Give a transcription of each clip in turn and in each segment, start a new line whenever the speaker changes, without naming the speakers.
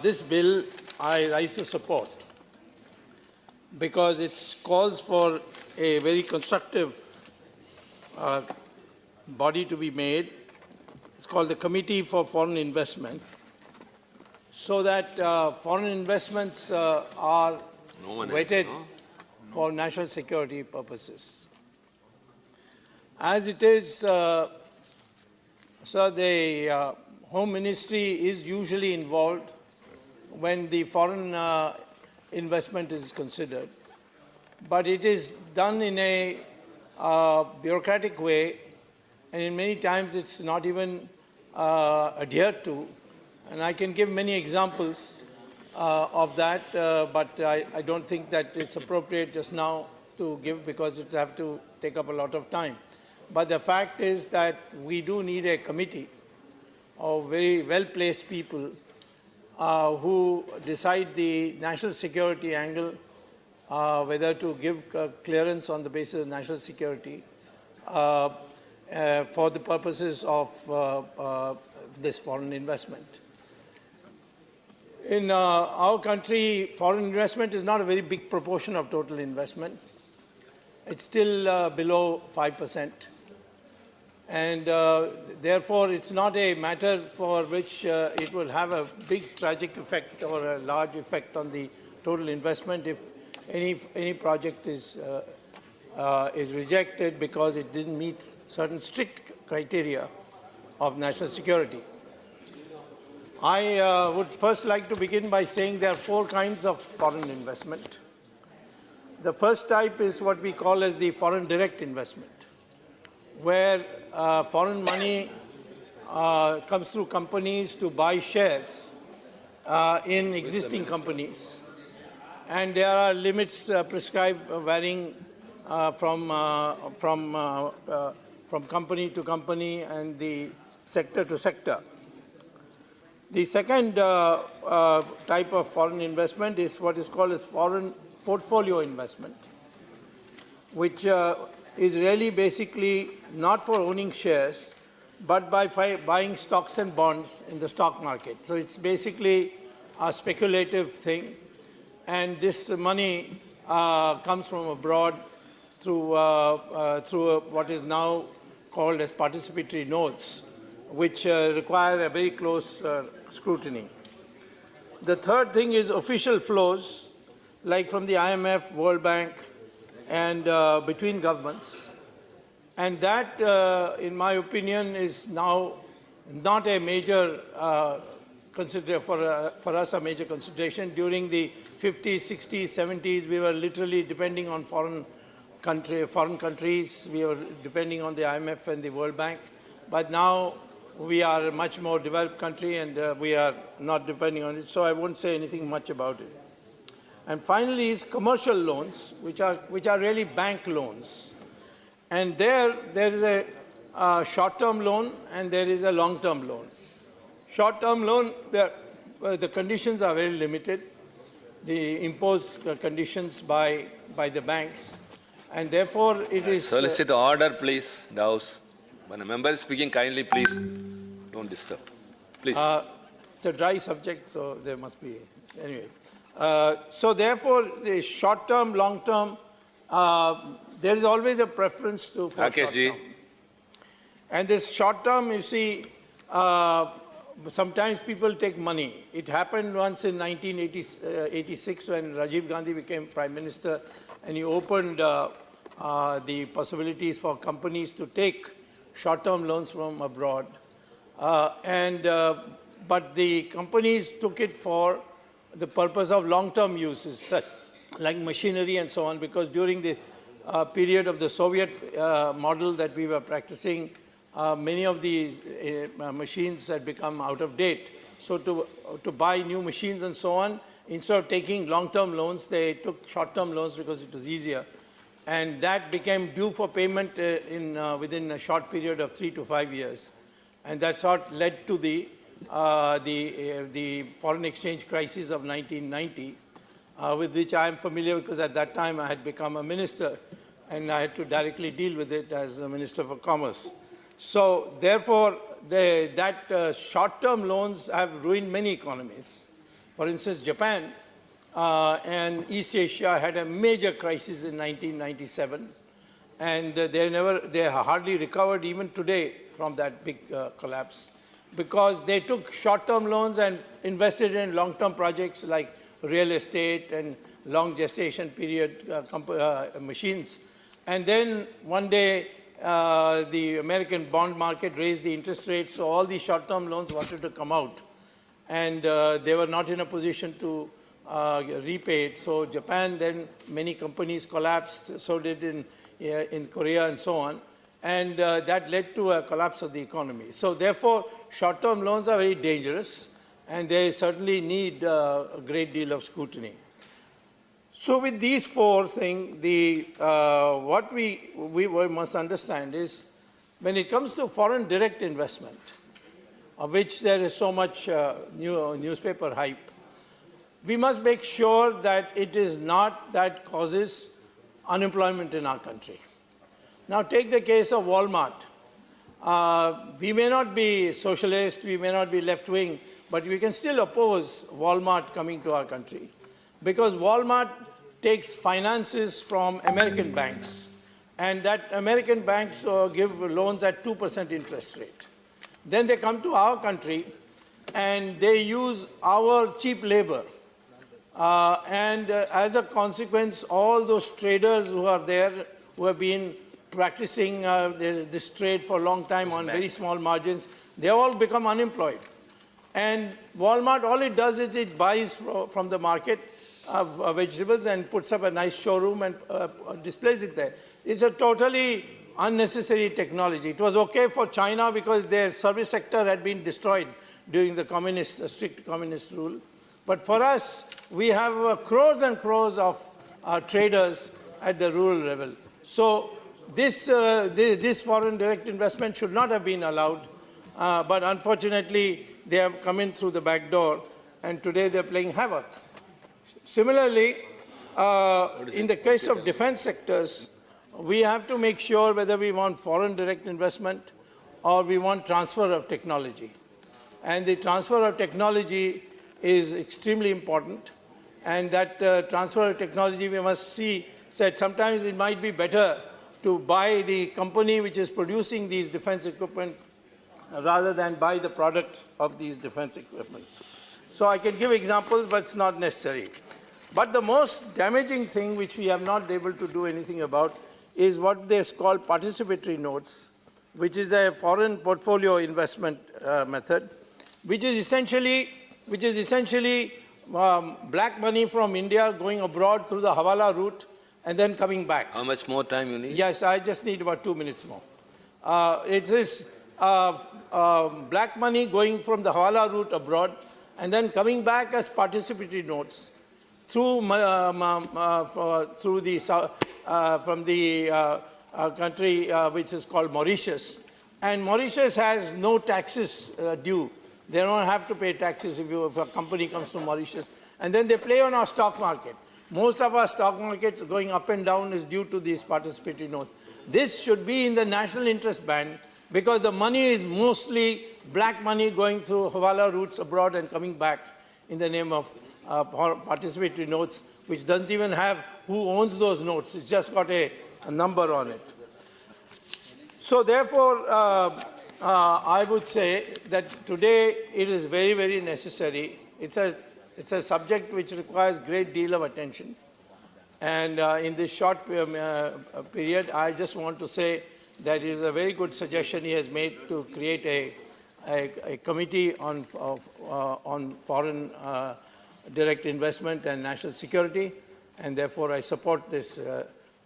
This bill I rise to support because it calls for a very constructive body to be made. It's called the Committee for Foreign Investment, so that foreign investments are vetted for national security purposes. As it is, so the Home Ministry is usually involved when the foreign investment is considered, but it is done in a bureaucratic way, and in many times it's not even adhered to. And I can give many examples of that, but I don't think that it's appropriate just now to give because it will have to take up a lot of time. But the fact is that we do need a committee of very well-placed people who decide the national security angle, whether to give clearance on the basis of national security for the purposes of this foreign investment. In our country, foreign investment is not a very big proportion of total investment. It's still below 5%. And therefore, it's not a matter for which it will have a big tragic effect or a large effect on the total investment if any project is rejected because it didn't meet certain strict criteria of national security. I would first like to begin by saying there are four kinds of foreign investment. The first type is what we call as the foreign direct investment, where foreign money comes through companies to buy shares in existing companies. And there are limits prescribed varying from company to company and the sector to sector. The second type of foreign investment is what is called as foreign portfolio investment, which is really basically not for owning shares, but by buying stocks and bonds in the stock market. So it's basically a speculative thing. And this money comes from abroad through what is now called as participatory notes, which require a very close scrutiny. The third thing is official flows, like from the IMF, World Bank, and between governments. And that, in my opinion, is now not a major for us a major consideration. During the 50s, 60s, 70s, we were literally depending on foreign countries. We were depending on the IMF and the World Bank. But now we are a much more developed country and we are not depending on it. So I won't say anything much about it. And finally is commercial loans, which are really bank loans. And there is a short-term loan and there is a long-term loan. Short-term loan, the conditions are very limited. The imposed conditions by the banks, and therefore it is.
Solicit order, please, the House. When a member is speaking, kindly, please don't disturb. Please.
It's a dry subject, so there must be anyway. So therefore, the short-term, long-term, there is always a preference for short-term. And this short-term, you see, sometimes people take money. It happened once in 1986 when Rajiv Gandhi became Prime Minister, and he opened the possibilities for companies to take short-term loans from abroad. But the companies took it for the purpose of long-term uses, such like machinery and so on, because during the period of the Soviet model that we were practicing, many of these machines had become out of date. So to buy new machines and so on, instead of taking long-term loans, they took short-term loans because it was easier. And that became due for payment within a short period of 3 to 5 years. And that's what led to the foreign exchange crisis of 1990, with which I am familiar because at that time I had become a minister and I had to directly deal with it as a Minister for Commerce. So therefore, that short-term loans have ruined many economies. For instance, Japan and East Asia had a major crisis in 1997, and they hardly recovered even today from that big collapse, because they took short-term loans and invested in long-term projects like real estate and long gestation period machines. And then one day, the American bond market raised the interest rates, so all these short-term loans wanted to come out. And they were not in a position to repay it. So Japan, then many companies collapsed, so did in Korea and so on. And that led to a collapse of the economy. So therefore, short-term loans are very dangerous, and they certainly need a great deal of scrutiny. So with these four things, what we must understand is, when it comes to foreign direct investment, of which there is so much newspaper hype, we must make sure that it is not that causes unemployment in our country. Now take the case of Walmart. We may not be socialist, we may not be left-wing, but we can still oppose Walmart coming to our country, because Walmart takes finances from American banks, and that American banks give loans at 2% interest rate. Then they come to our country and they use our cheap labor. And as a consequence, all those traders who are there, who have been practicing this trade for a long time on very small margins, they all become unemployed. And Walmart, all it does is it buys from the market vegetables and puts up a nice showroom and displays it there. It's a totally unnecessary technology. It was okay for China because their service sector had been destroyed during the strict communist rule. But for us, we have crores and crores of traders at the rural level. So this foreign direct investment should not have been allowed. But unfortunately, they have come in through the back door, and today they're playing havoc. Similarly, in the case of defense sectors, we have to make sure whether we want foreign direct investment or we want transfer of technology. And the transfer of technology is extremely important. And that transfer of technology, we must see, said sometimes it might be better to buy the company which is producing these defense equipment rather than buy the products of these defense equipment. So I can give examples, but it's not necessary. But the most damaging thing which we have not been able to do anything about is what they call participatory notes, which is a foreign portfolio investment method, which is essentially black money from India going abroad through the Hawala route and then coming back.
How much more time you need?
Yes, I just need about 2 minutes more. It is black money going from the Hawala route abroad and then coming back as participatory notes through from the country which is called Mauritius. And Mauritius has no taxes due. They don't have to pay taxes if a company comes from Mauritius. And then they play on our stock market. Most of our stock markets going up and down is due to these participatory notes. This should be in the national interest band, because the money is mostly black money going through Hawala routes abroad and coming back in the name of participatory notes, which doesn't even have who owns those notes. It's just got a number on it. So therefore, I would say that today it is very, very necessary. It's a subject which requires a great deal of attention. And in this short period, I just want to say that it is a very good suggestion he has made to create a committee on foreign direct investment and national security. And therefore, I support this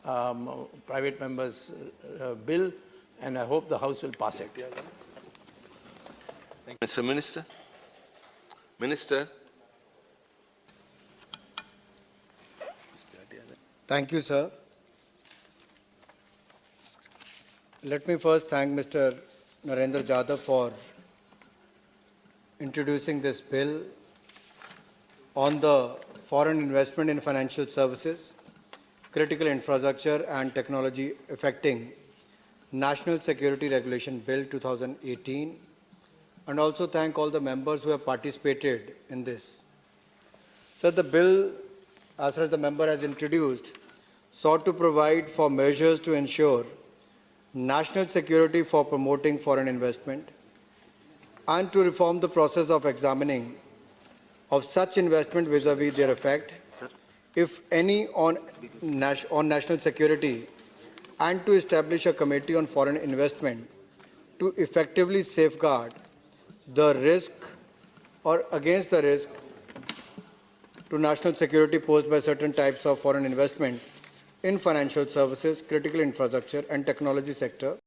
private member's bill, and I hope the House will pass it.
Mr. Minister. Minister.
Thank you, sir. Let me first thank Mr. Narendra Jadhav for introducing this bill on the foreign investment in financial services, critical infrastructure and technology affecting National Security Regulation Bill 2018, and also thank all the members who have participated in this. Sir, the bill, as far as the member has introduced, sought to provide for measures to ensure national security for promoting foreign investment and to reform the process of examining of such investment vis-à-vis their effect, if any, on national security, and to establish a committee on foreign investment to effectively safeguard the risk or against the risk to national security posed by certain types of foreign investment in financial services, critical infrastructure, and technology sector